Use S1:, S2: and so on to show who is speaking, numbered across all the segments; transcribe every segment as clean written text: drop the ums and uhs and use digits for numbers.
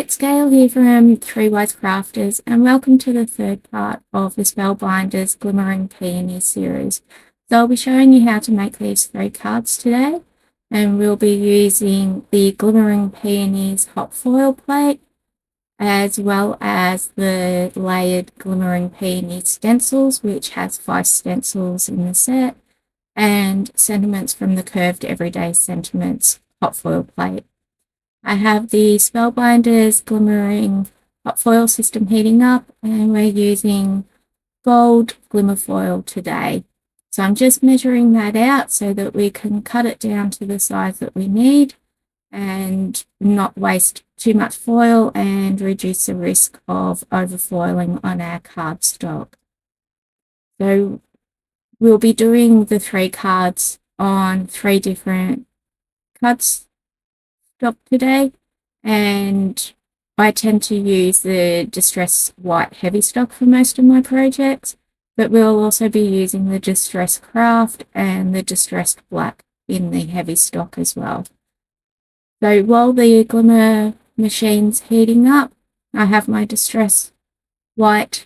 S1: Hi, it's Gail here from Three Wise Crafters, and welcome to the third part of the Spellbinders Glimmering Peonies series. So I'll be showing you how to make these 3 cards today, and we'll be using the Glimmering Peonies hot foil plate, as well as the Layered Glimmering Peonies stencils, which has 5 stencils in the set, and sentiments from the Curved Everyday Sentiments hot foil plate. I have the Spellbinders Glimmering hot foil system heating up, and we're using gold glimmer foil today. So I'm just measuring that out so that we can cut it down to the size that we need and not waste too much foil and reduce the risk of overfoiling on our cardstock. So we'll be doing the 3 cards on 3 different cardstock today, and I tend to use the Distress White Heavy Stock for most of my projects, but we'll also be using the Distress Craft and the Distressed Black in the heavy stock as well. So while the Glimmer machine's heating up, I have my Distress White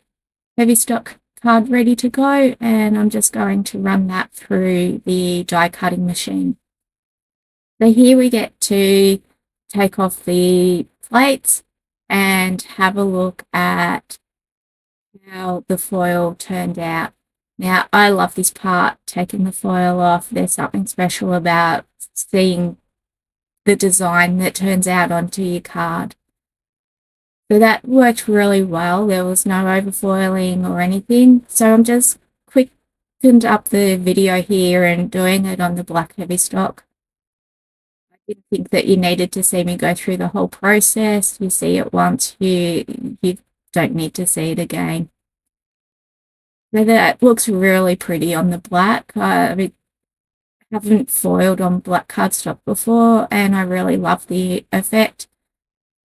S1: Heavy Stock card ready to go, and I'm just going to run that through the die cutting machine. So here we get to take off the plates and have a look at how the foil turned out. Now, I love this part, taking the foil off. There's something special about seeing the design that turns out onto your card. So that worked really well. There was no overfoiling or anything. So I'm just quickened up the video here and doing it on the black heavy stock. I didn't think that you needed to see me go through the whole process. You see it once, you don't need to see it again. So that looks really pretty on the black. I haven't foiled on black cardstock before, and I really love the effect.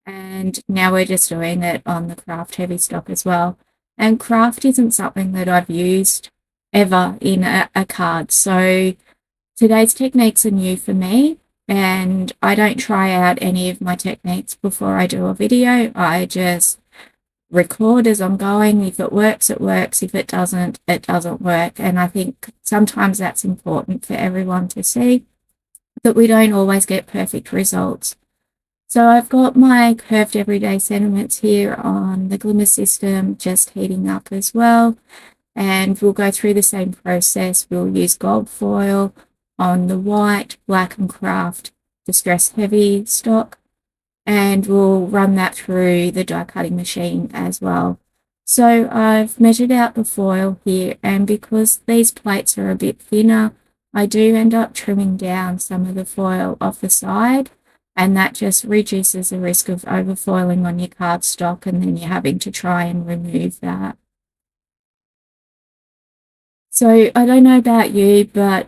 S1: And now we're just doing it on the craft heavy stock as well. And craft isn't something that I've used ever in a card. So today's techniques are new for me, and I don't try out any of my techniques before I do a video. I just record as I'm going. If it works, it works. If it doesn't work. And I think sometimes that's important for everyone to see, that we don't always get perfect results. So I've got my Curved Everyday Sentiments here on the Glimmer system just heating up as well. And we'll go through the same process. We'll use gold foil on the white, black and craft Distress Heavy stock, and we'll run that through the die cutting machine as well. So I've measured out the foil here, and because these plates are a bit thinner, I do end up trimming down some of the foil off the side, and that just reduces the risk of overfoiling on your cardstock, and then you're having to try and remove that. So I don't know about you, but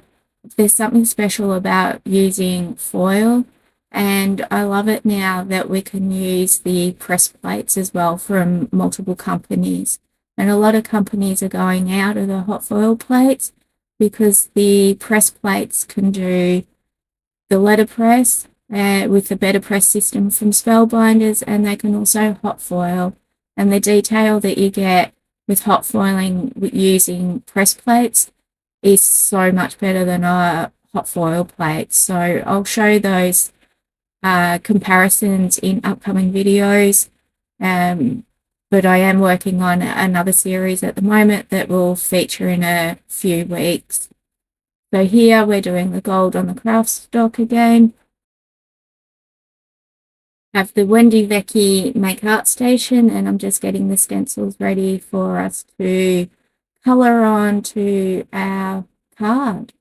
S1: there's something special about using foil, and I love it now that we can use the press plates as well from multiple companies. And a lot of companies are going out of the hot foil plates because the press plates can do the letterpress with the better press system from Spellbinders, and they can also hot foil. And the detail that you get with hot foiling using press plates is so much better than a hot foil plate. So I'll show those comparisons in upcoming videos. But I am working on another series at the moment that will feature in a few weeks. So here we're doing the gold on the craft stock again. Have the Wendy Vecchi Make Art Station, and I'm just getting the stencils ready for us to colour onto our card.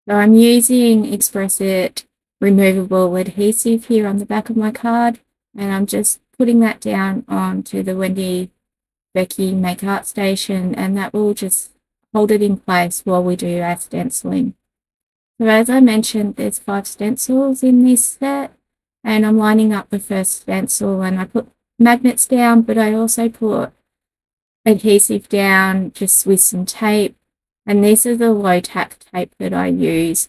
S1: So I'm using Express It removable adhesive here on the back of my card, and I'm just putting that down onto the Wendy Vecchi Make Art Station, and that will just hold it in place while we do our stenciling. So as I mentioned, there's 5 stencils in this set, and I'm lining up the first stencil, and I put magnets down, but I also put adhesive down just with some tape, and this is the low tack tape that I use,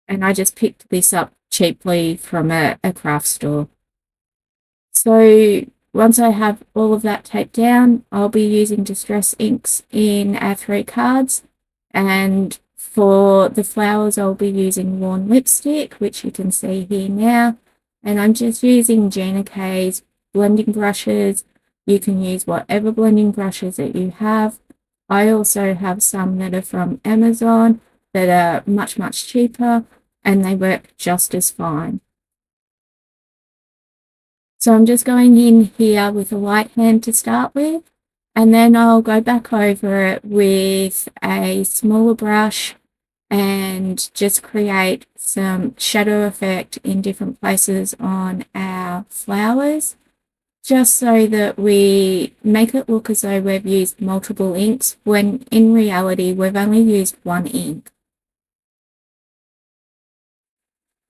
S1: and I just picked this up cheaply from a craft store. So once I have all of that taped down, I'll be using distress inks in our 3 cards. And for the flowers, I'll be using worn lipstick, which you can see here now. And I'm just using Gina K's blending brushes. You can use whatever blending brushes that you have. I also have some that are from Amazon that are much, much cheaper, and they work just as fine. So I'm just going in here with a light hand to start with, and then I'll go back over it with a smaller brush and just create some shadow effect in different places on our flowers, just so that we make it look as though we've used multiple inks when in reality we've only used one ink.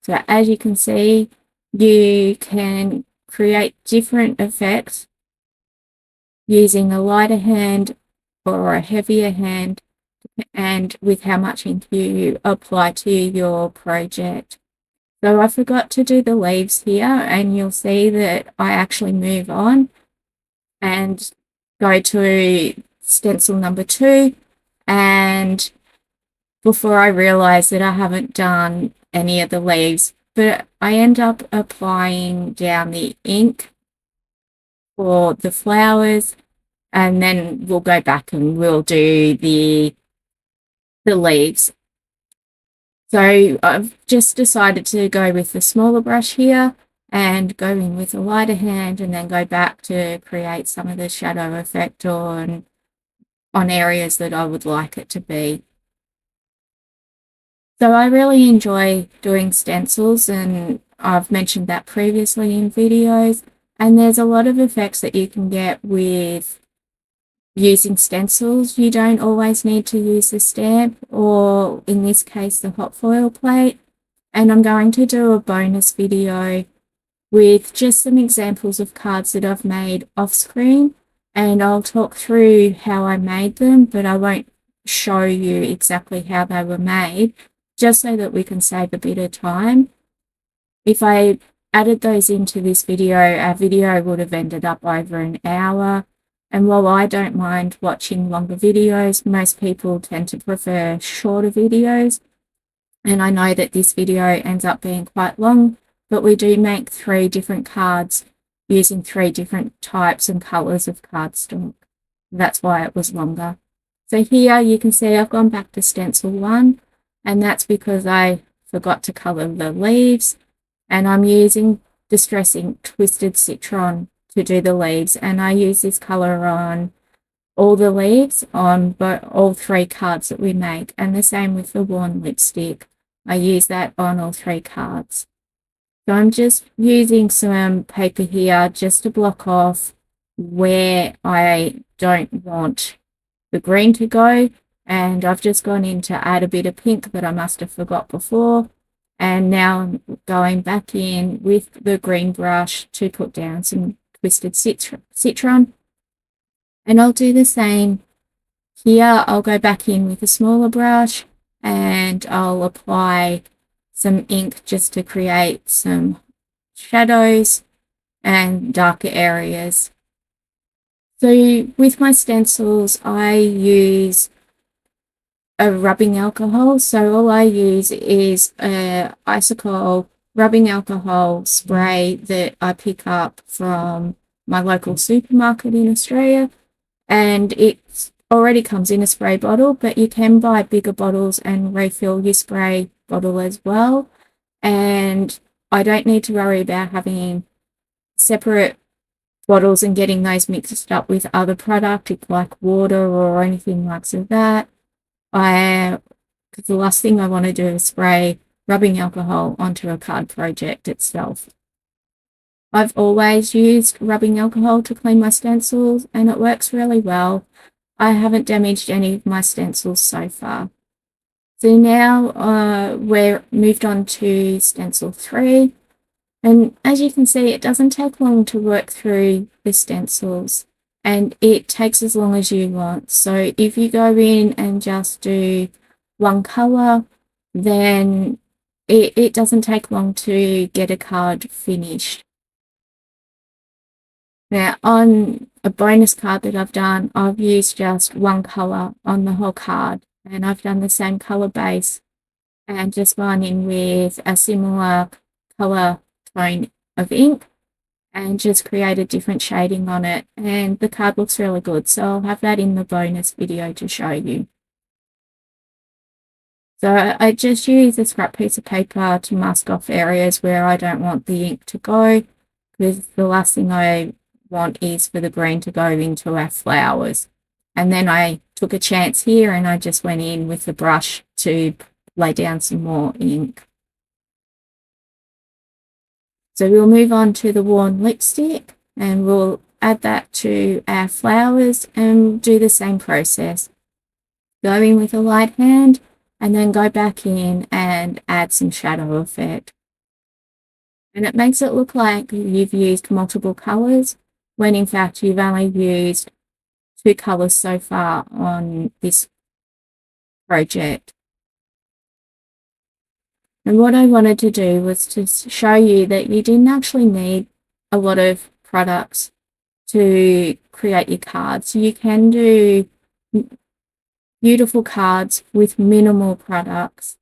S1: So as you can see, you can create different effects using a lighter hand or a heavier hand, and with how much ink you apply to your project. So I forgot to do the leaves here, and you'll see that I actually move on and go to stencil number 2, and before I realize that I haven't done any of the leaves, but I end up applying down the ink for the flowers, and then we'll go back and we'll do the leaves. So I've just decided to go with the smaller brush here and go in with a lighter hand, and then go back to create some of the shadow effect on areas that I would like it to be. So I really enjoy doing stencils, and I've mentioned that previously in videos, and there's a lot of effects that you can get with using stencils. You don't always need to use the stamp, or in this case the hot foil plate, and I'm going to do a bonus video with just some examples of cards that I've made off screen, and I'll talk through how I made them, but I won't show you exactly how they were made, just so that we can save a bit of time. If I added those into this video, our video would have ended up over an hour. And while I don't mind watching longer videos, most people tend to prefer shorter videos. And I know that this video ends up being quite long, but we do make 3 different cards using 3 different types and colours of cardstock. That's why it was longer. So here you can see I've gone back to stencil 1, and that's because I forgot to colour the leaves, and I'm using Distress Ink Twisted Citron to do the leaves, and I use this colour on all the leaves on all 3 cards that we make, and the same with the worn lipstick. I use that on all 3 cards. So I'm just using some paper here just to block off where I don't want the green to go, and I've just gone in to add a bit of pink that I must have forgot before, and now I'm going back in with the green brush to put down some Twisted Citron, and I'll do the same here. I'll go back in with a smaller brush and I'll apply some ink just to create some shadows and darker areas. So with my stencils, I use a rubbing alcohol. So all I use is a Icicle rubbing alcohol spray that I pick up from my local supermarket in Australia, and it already comes in a spray bottle, but you can buy bigger bottles and refill your spray bottle as well. And I don't need to worry about having separate bottles and getting those mixed up with other product like water or anything like that. Because the last thing I want to do is spray rubbing alcohol onto a card project itself. I've always used rubbing alcohol to clean my stencils, and it works really well. I haven't damaged any of my stencils so far. So now we're moved on to stencil 3. And as you can see, it doesn't take long to work through the stencils, and it takes as long as you want. So if you go in and just do one colour, then it doesn't take long to get a card finished. Now on a bonus card that I've done, I've used just one colour on the whole card, and I've done the same colour base and just gone in with a similar colour tone of ink and just created different shading on it, and the card looks really good, so I'll have that in the bonus video to show you. So I just use a scrap piece of paper to mask off areas where I don't want the ink to go, because the last thing I want is for the green to go into our flowers. And then I took a chance here and I just went in with the brush to lay down some more ink. So we'll move on to the worn lipstick and we'll add that to our flowers and do the same process. Go in with a light hand and then go back in and add some shadow effect. And it makes it look like you've used multiple colours, when in fact you've only used 2 colours so far on this project. And what I wanted to do was to show you that you didn't actually need a lot of products to create your cards. You can do beautiful cards with minimal products.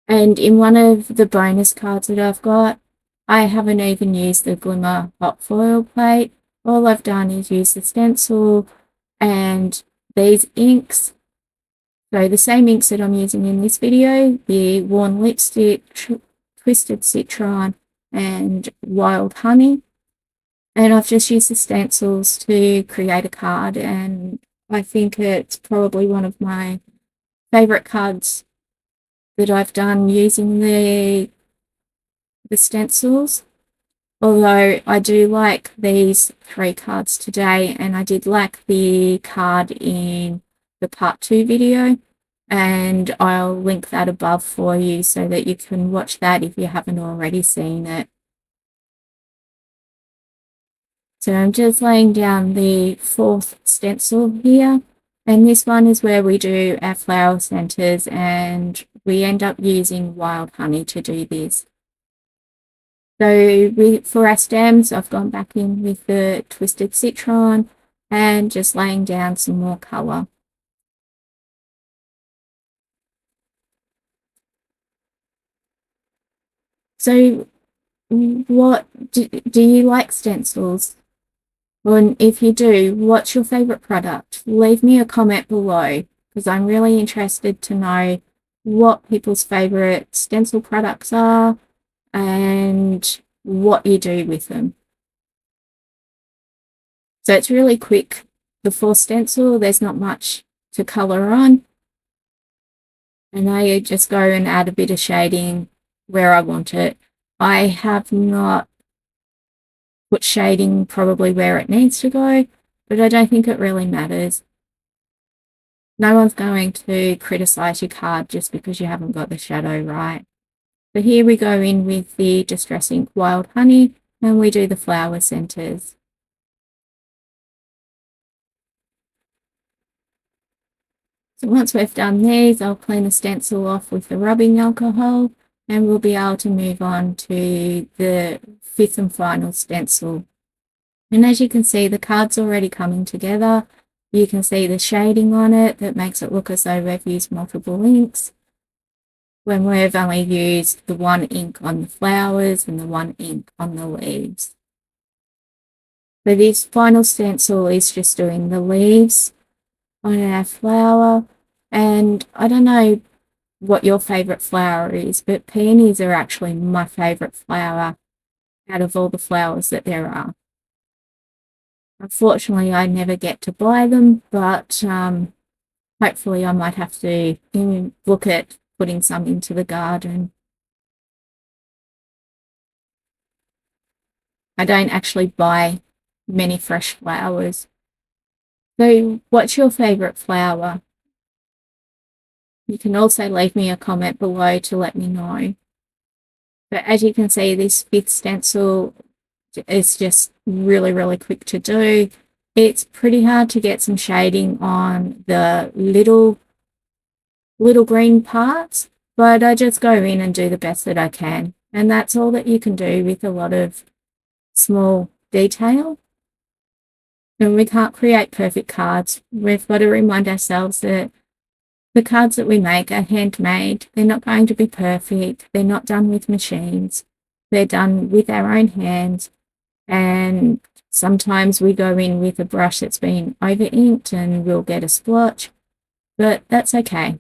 S1: And in one of the bonus cards that I've got, I haven't even used the Glimmer hot foil plate. All I've done is use the stencil and these inks. So the same inks that I'm using in this video, the worn lipstick, twisted citron, and wild honey. And I've just used the stencils to create a card, and I think it's probably one of my favourite cards that I've done using the stencils. Although I do like these 3 cards today, and I did like the card in the part 2 video, and I'll link that above for you so that you can watch that if you haven't already seen it. So I'm just laying down the 4th stencil here, and this one is where we do our flower centers, and we end up using wild honey to do this. So for our stems, I've gone back in with the twisted citron and just laying down some more colour. So what do you like stencils? And if you do, what's your favourite product? Leave me a comment below, because I'm really interested to know what people's favourite stencil products are and what you do with them. So it's really quick. The 4th stencil, there's not much to colour on. And I just go and add a bit of shading where I want it. I have not put shading probably where it needs to go, but I don't think it really matters. No one's going to criticise your card just because you haven't got the shadow right. So here we go in with the Distress Ink Wild Honey, and we do the flower centres. So once we've done these, I'll clean the stencil off with the rubbing alcohol, and we'll be able to move on to the 5th and final stencil. And as you can see, the card's already coming together. You can see the shading on it that makes it look as though we've used multiple inks, when we've only used the 1 ink on the flowers and the 1 ink on the leaves. So this final stencil is just doing the leaves on our flower, and I don't know what your favourite flower is, but peonies are actually my favourite flower out of all the flowers that there are. Unfortunately, I never get to buy them, but hopefully I might have to look at putting some into the garden. I don't actually buy many fresh flowers. So what's your favourite flower? You can also leave me a comment below to let me know. But as you can see, this 5th stencil is just really, really quick to do. It's pretty hard to get some shading on the little green parts, but I just go in and do the best that I can. And that's all that you can do with a lot of small detail. And we can't create perfect cards. We've got to remind ourselves that the cards that we make are handmade. They're not going to be perfect. They're not done with machines. They're done with our own hands. And sometimes we go in with a brush that's been over inked and we'll get a splotch, but that's okay.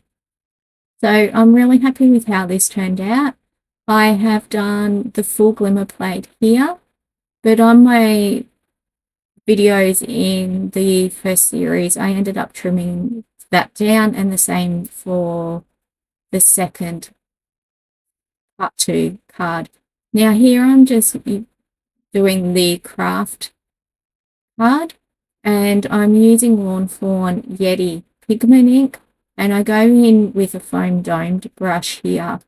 S1: So I'm really happy with how this turned out. I have done the full glimmer plate here, but on my videos in the first series, I ended up trimming that down, and the same for the second part 2 card. Now here I'm just doing the craft card, and I'm using Lawn Fawn Yeti pigment ink, and I go in with a foam domed brush here.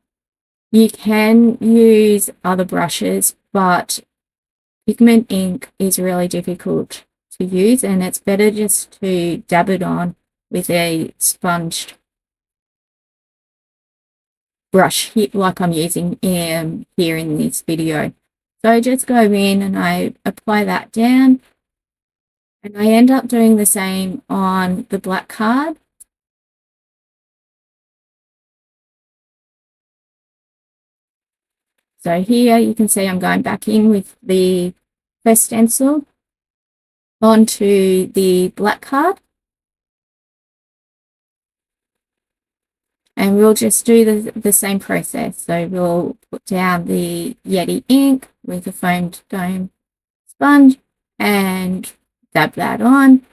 S1: You can use other brushes, but pigment ink is really difficult to use, and it's better just to dab it on with a sponged brush here, like I'm using here in this video. So I just go in and I apply that down, and I end up doing the same on the black card. So here you can see I'm going back in with the first stencil onto the black card. And we'll just do the same process. So we'll put down the Yeti ink with a foamed dome sponge and dab that on.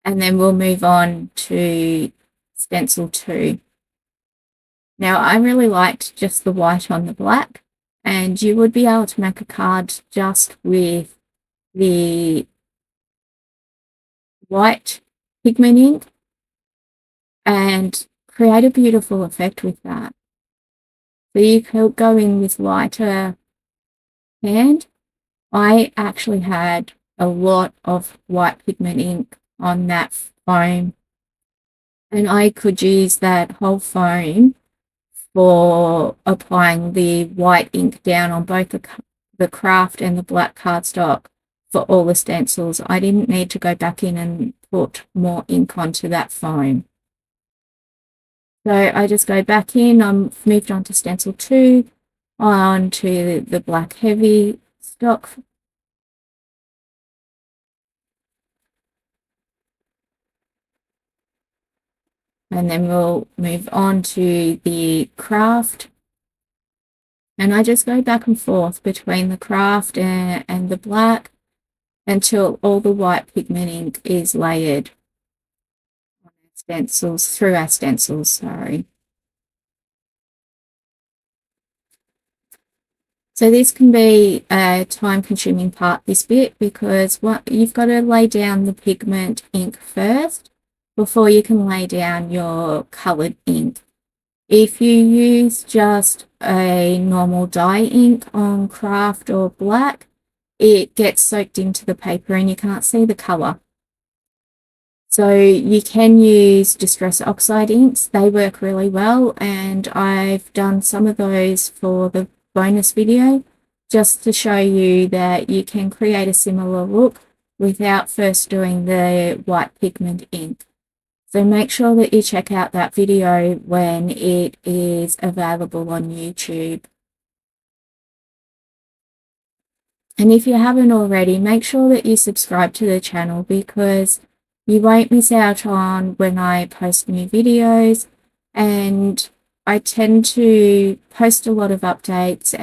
S1: And then we'll move on to stencil 2. Now I really liked just the white on the black, and you would be able to make a card just with the white pigment ink and create a beautiful effect with that. So you could go in with lighter hand. I actually had a lot of white pigment ink on that foam, and I could use that whole foam for applying the white ink down on both the craft and the black cardstock for all the stencils. I didn't need to go back in and put more ink onto that foam. So I just go back in, I'm moved on to stencil 2, on to the black heavy stock. And then we'll move on to the craft. And I just go back and forth between the craft and the black until all the white pigment ink is layered on our stencils, through our stencils, sorry. So this can be a time-consuming part, this bit, because you've got to lay down the pigment ink first before you can lay down your coloured ink. If you use just a normal dye ink on craft or black, it gets soaked into the paper and you can't see the colour. So you can use Distress Oxide inks. They work really well, and I've done some of those for the bonus video just to show you that you can create a similar look without first doing the white pigment ink. So make sure that you check out that video when it is available on YouTube. And if you haven't already, make sure that you subscribe to the channel, because you won't miss out on when I post new videos, and I tend to post a lot of updates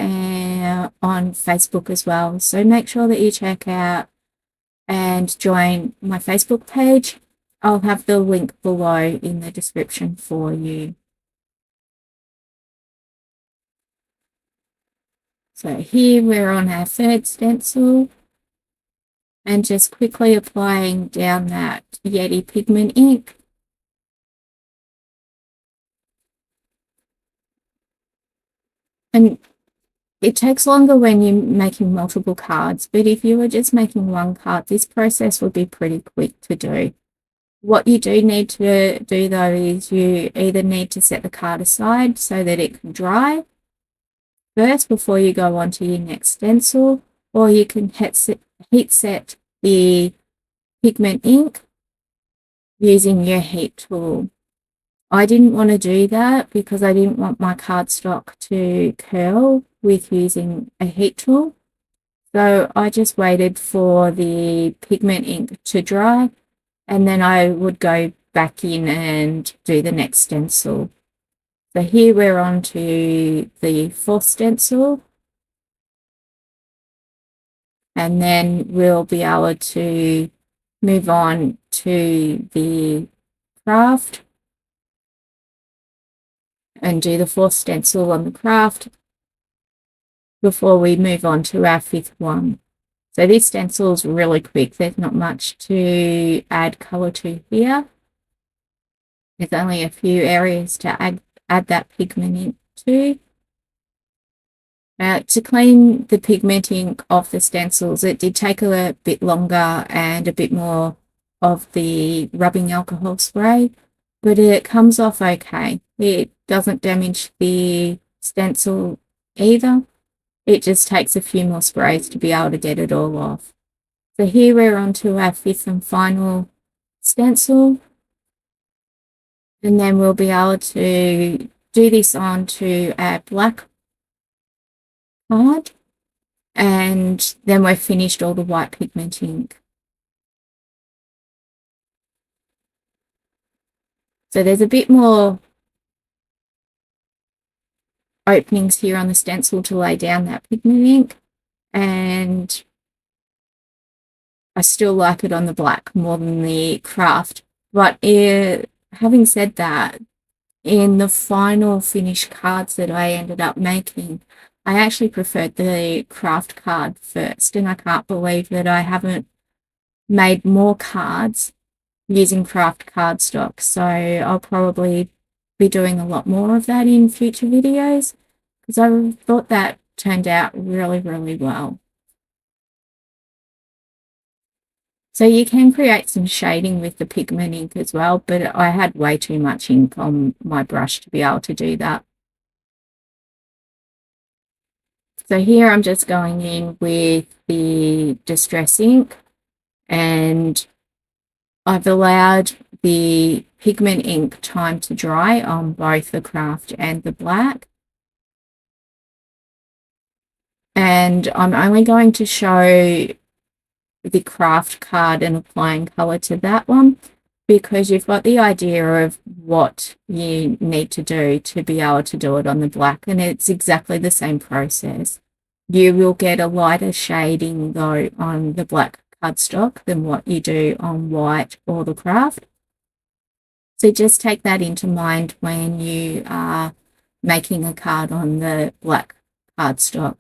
S1: on Facebook as well. So make sure that you check out and join my Facebook page. I'll have the link below in the description for you. So here we're on our third stencil, and just quickly applying down that Yeti pigment ink. And it takes longer when you're making multiple cards, but if you were just making one card, this process would be pretty quick to do. What you do need to do though is you either need to set the card aside so that it can dry first before you go on to your next stencil, or you can heat set the pigment ink using your heat tool. I didn't want to do that because I didn't want my cardstock to curl with using a heat tool. So I just waited for the pigment ink to dry, and then I would go back in and do the next stencil. So here we're on to the fourth stencil, and then we'll be able to move on to the craft and do the fourth stencil on the craft before we move on to our fifth one. So this stencil is really quick. There's not much to add colour to here. There's only a few areas to add that pigment into. To clean the pigment ink off the stencils, it did take a bit longer and a bit more of the rubbing alcohol spray, but it comes off okay. It doesn't damage the stencil either. It just takes a few more sprays to be able to get it all off. So here we're on to our fifth and final stencil, and then we'll be able to do this on to our black card, and then we've finished all the white pigment ink. So there's a bit more openings here on the stencil to lay down that pigment ink, and I still like it on the black more than the craft. But having said that, in the final finished cards that I ended up making, I actually preferred the craft card first, and I can't believe that I haven't made more cards using craft cardstock. So I'll probably be doing a lot more of that in future videos because I thought that turned out really, really well. So you can create some shading with the pigment ink as well, but I had way too much ink on my brush to be able to do that. So here I'm just going in with the Distress ink, and I've allowed the pigment ink time to dry on both the craft and the black. And I'm only going to show the craft card and applying colour to that one because you've got the idea of what you need to do to be able to do it on the black, and it's exactly the same process. You will get a lighter shading though on the black cardstock than what you do on white or the craft. So just take that into mind when you are making a card on the black cardstock.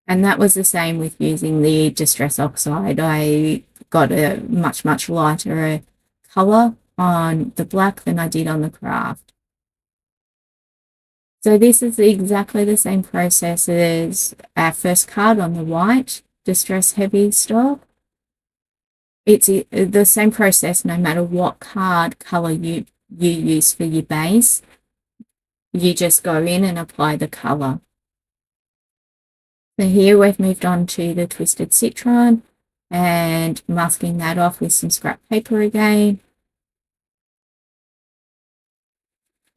S1: And that was the same with using the Distress Oxide. I got a much, much lighter colour on the black than I did on the craft. So this is exactly the same process as our first card on the white Distress Heavy stock. It's the same process no matter what card colour you use for your base. You just go in and apply the colour. So here we've moved on to the Twisted Citron and masking that off with some scrap paper again.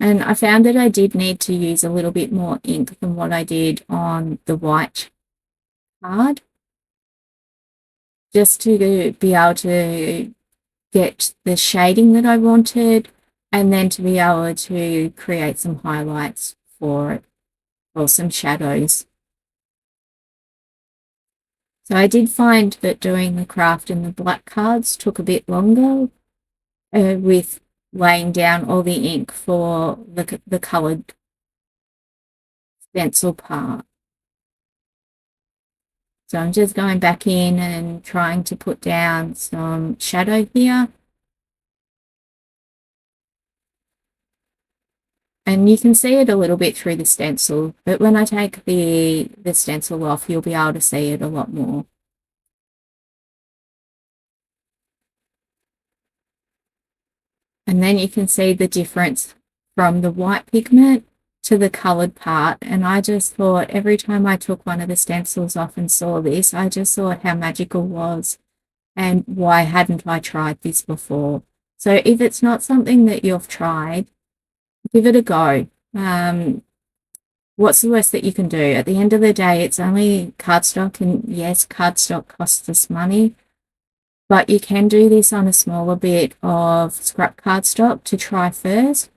S1: And I found that I did need to use a little bit more ink than what I did on the white card, just to be able to get the shading that I wanted, and then to be able to create some highlights for it, or some shadows. So I did find that doing the craft and the black cards took a bit longer with laying down all the ink for the coloured stencil part. So I'm just going back in and trying to put down some shadow here. And you can see it a little bit through the stencil, but when I take the stencil off, you'll be able to see it a lot more. And then you can see the difference from the white pigment to the coloured part, and I just thought every time I took one of the stencils off and saw this, I just thought how magical it was and why hadn't I tried this before. So if it's not something that you've tried, give it a go. What's the worst that you can do? At the end of the day, it's only cardstock, and yes, cardstock costs us money, but you can do this on a smaller bit of scrap cardstock to try first,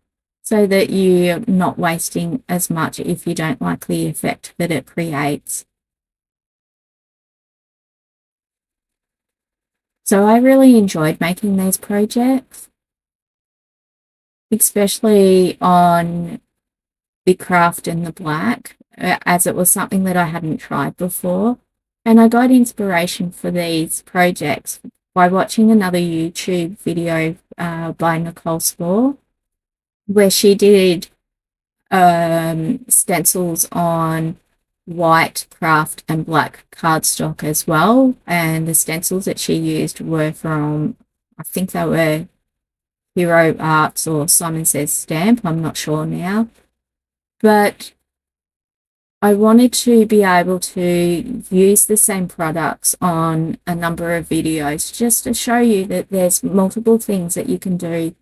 S1: so that you're not wasting as much if you don't like the effect that it creates. So I really enjoyed making these projects, especially on the craft and the black, as it was something that I hadn't tried before. And I got inspiration for these projects by watching another YouTube video by Nicole Spore, where she did stencils on white craft and black cardstock as well. And the stencils that she used were from, I think they were Hero Arts or Simon Says Stamp, I'm not sure now. But I wanted to be able to use the same products on a number of videos just to show you that there's multiple things that you can do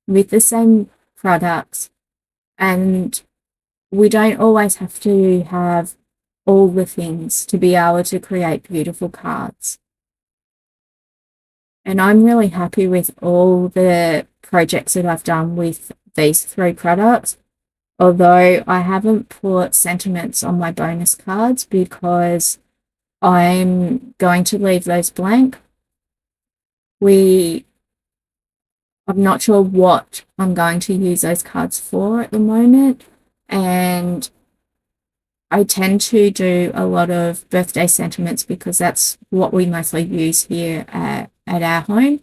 S1: with the same products, and we don't always have to have all the things to be able to create beautiful cards. And I'm really happy with all the projects that I've done with these 3 products, although I haven't put sentiments on my bonus cards because I'm going to leave those blank. I'm not sure what I'm going to use those cards for at the moment, and I tend to do a lot of birthday sentiments because that's what we mostly use here at our home.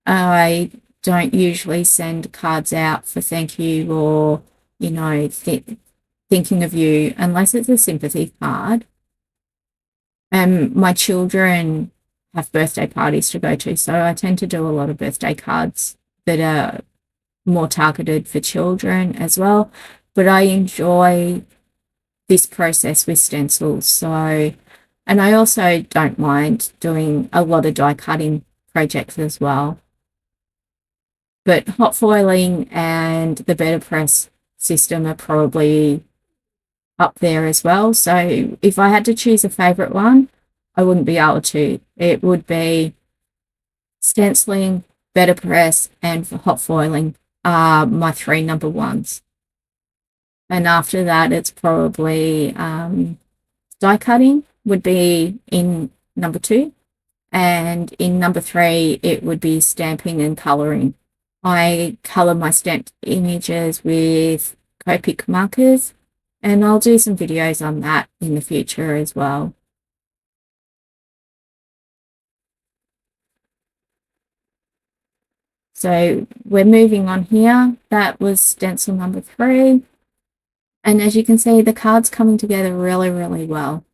S1: I don't usually send cards out for thank you or, you know, thinking of you unless it's a sympathy card. My children have birthday parties to go to, so I tend to do a lot of birthday cards that are more targeted for children as well. But I enjoy this process with stencils. So, and I also don't mind doing a lot of die cutting projects as well. But hot foiling and the better press system are probably up there as well. So if I had to choose a favorite one, I wouldn't be able to. It would be stenciling, better press, and hot foiling are my 3 number ones. And after that, it's probably die cutting would be in number 2. And in number 3, it would be stamping and colouring. I colour my stamped images with Copic markers, and I'll do some videos on that in the future as well. So we're moving on here. That was stencil number 3. And as you can see, the card's coming together really, really well.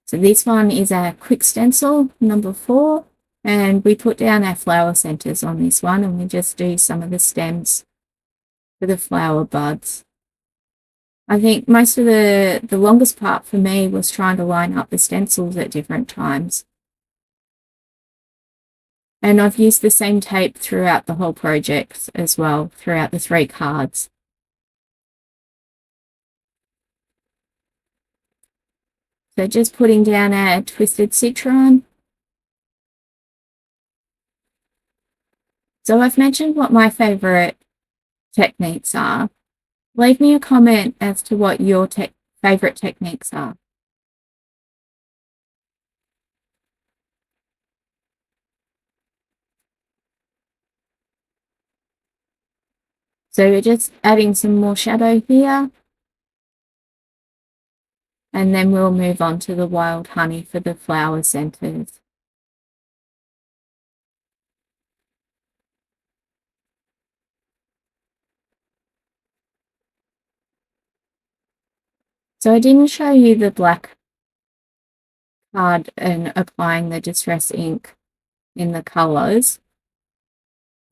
S1: So this one is our quick stencil, number 4. And we put down our flower centers on this one, and we just do some of the stems for the flower buds. I think most of the longest part for me was trying to line up the stencils at different times. And I've used the same tape throughout the whole project as well, throughout the 3 cards. So just putting down our twisted citron. So I've mentioned what my favourite techniques are. Leave me a comment as to what your favourite techniques are. So we're just adding some more shadow here. And then we'll move on to the wild honey for the flower centers. So I didn't show you the black card and applying the distress ink in the colours.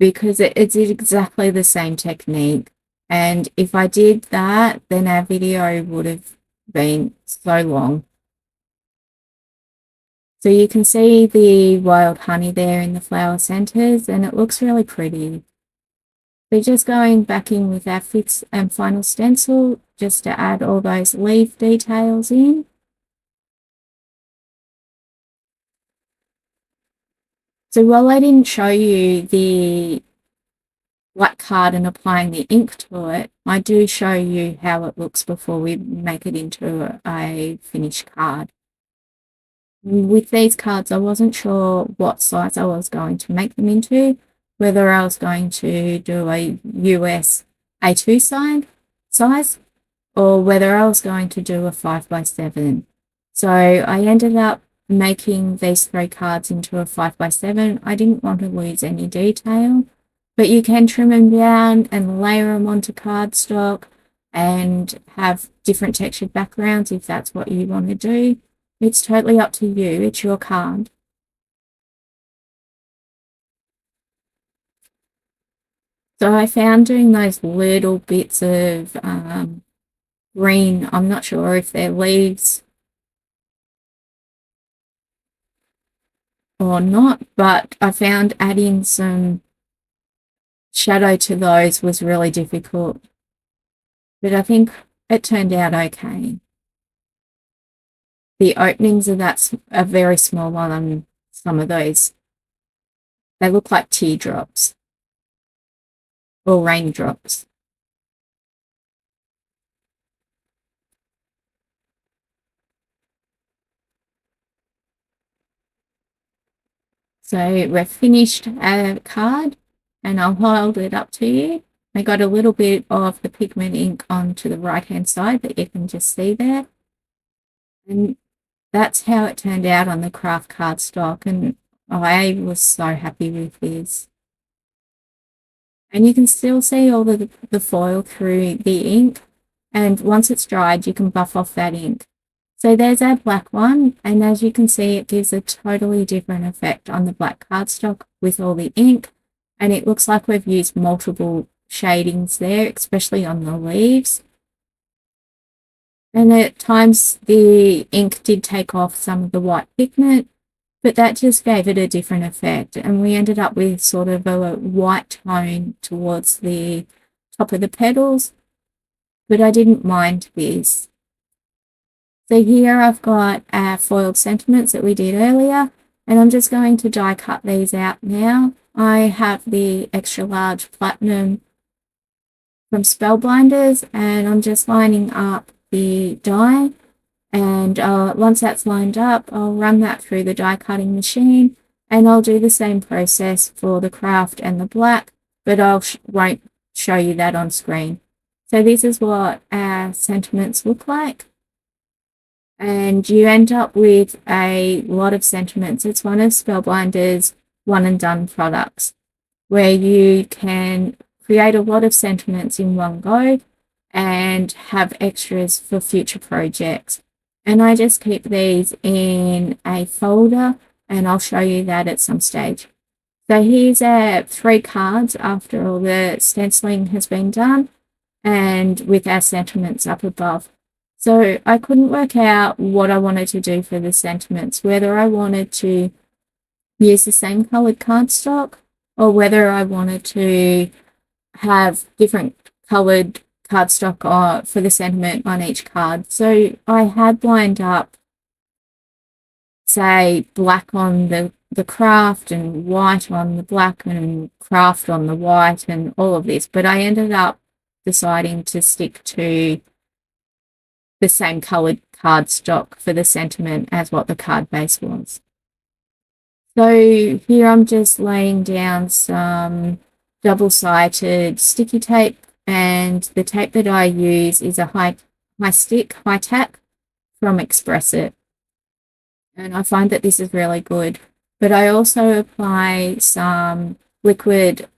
S1: because it's exactly the same technique. And if I did that, then our video would have been so long. So you can see the wild honey there in the flower centers, and it looks really pretty. We're just going back in with our fifth and final stencil just to add all those leaf details in. So while I didn't show you the black card and applying the ink to it, I do show you how it looks before we make it into a finished card. With these cards, I wasn't sure what size I was going to make them into, whether I was going to do a US A2 size or whether I was going to do a 5x7. So I ended up making these 3 cards into a 5x7. I didn't want to lose any detail, but you can trim them down and layer them onto cardstock and have different textured backgrounds if that's what you want to do. It's totally up to you. It's your card. So I found doing those little bits of green, I'm not sure if they're leaves or not, but I found adding some shadow to those was really difficult. But I think it turned out okay. The openings of that's a very small one on some of those. They look like teardrops or raindrops. So we're finished our card and I'll hold it up to you. I got a little bit of the pigment ink onto the right hand side that you can just see there. And that's how it turned out on the craft cardstock, and I was so happy with this. And you can still see all the foil through the ink, and once it's dried you can buff off that ink. So there's our black one, and as you can see it gives a totally different effect on the black cardstock with all the ink, and it looks like we've used multiple shadings there, especially on the leaves. And at times the ink did take off some of the white pigment, but that just gave it a different effect. And we ended up with sort of a white tone towards the top of the petals, but I didn't mind this. So here I've got our foiled sentiments that we did earlier, and I'm just going to die cut these out now. I have the extra large platinum from Spellbinders, and I'm just lining up the die, and once that's lined up I'll run that through the die cutting machine, and I'll do the same process for the craft and the black, but I won't show you that on screen. So this is what our sentiments look like, and you end up with a lot of sentiments. It's one of Spellbinders one and done products where you can create a lot of sentiments in one go and have extras for future projects. And I just keep these in a folder, and I'll show you that at some stage. So here's our 3 cards after all the stenciling has been done, and with our sentiments up above. So I couldn't work out what I wanted to do for the sentiments, whether I wanted to use the same colored cardstock or whether I wanted to have different colored cardstock for the sentiment on each card. So I had lined up, say, black on the craft and white on the black and craft on the white and all of this, but I ended up deciding to stick to the same colored cardstock for the sentiment as what the card base was. So here I'm just laying down some double-sided sticky tape, and the tape that I use is a high tack from Express It, and I find that this is really good. But I also apply some liquid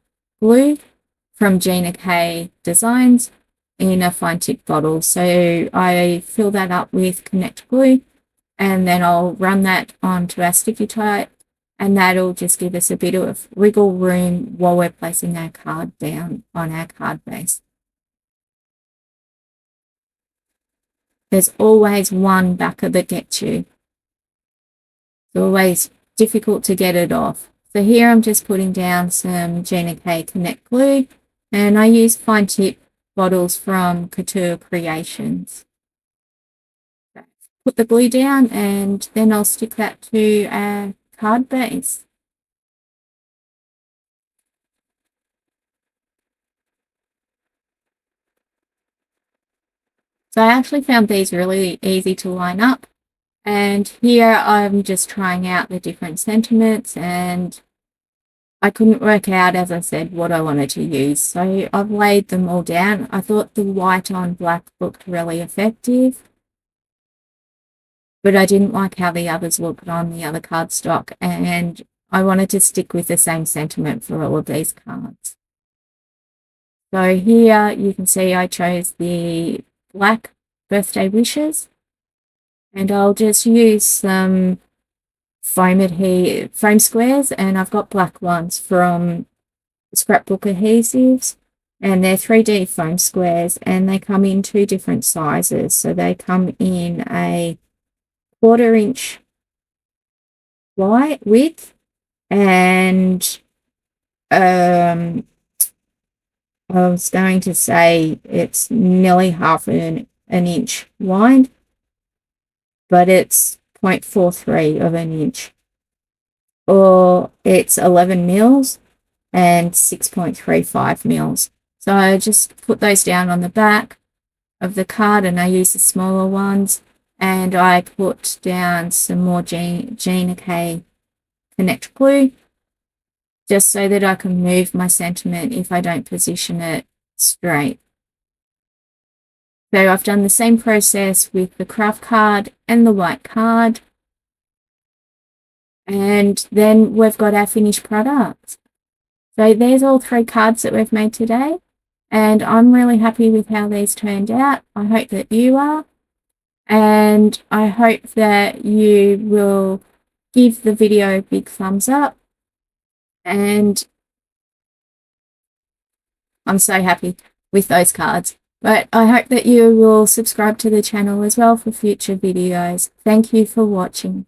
S1: glue from Gina K Designs in a fine tip bottle. So I fill that up with Connect glue, and then I'll run that onto our sticky tape, and that'll just give us a bit of wiggle room while we're placing our card down on our card base. There's always one backer that gets you. It's always difficult to get it off. So here I'm just putting down some Gina K Connect glue, and I use fine tip bottles from Couture Creations. Put the glue down, and then I'll stick that to our card base. So I actually found these really easy to line up. And here I'm just trying out the different sentiments, and I couldn't work out, as I said, what I wanted to use. So I've laid them all down. I thought the white on black looked really effective, but I didn't like how the others looked on the other cardstock, and I wanted to stick with the same sentiment for all of these cards. So here you can see I chose the black birthday wishes, and I'll just use some foam squares, and I've got black ones from Scrapbook Adhesives, and they're 3D foam squares, and they come in 2 different sizes. So they come in a 1/4 inch wide width, and I was going to say it's nearly half an inch wide, but it's 0.43 of an inch, or it's 11 mils and 6.35 mils. So I just put those down on the back of the card, and I use the smaller ones, and I put down some more Gina K Connect glue, just so that I can move my sentiment if I don't position it straight. So I've done the same process with the craft card and the white card. And then we've got our finished product. So there's all 3 cards that we've made today. And I'm really happy with how these turned out. I hope that you are. And I hope that you will give the video a big thumbs up. And I'm so happy with those cards. But I hope that you will subscribe to the channel as well for future videos. Thank you for watching.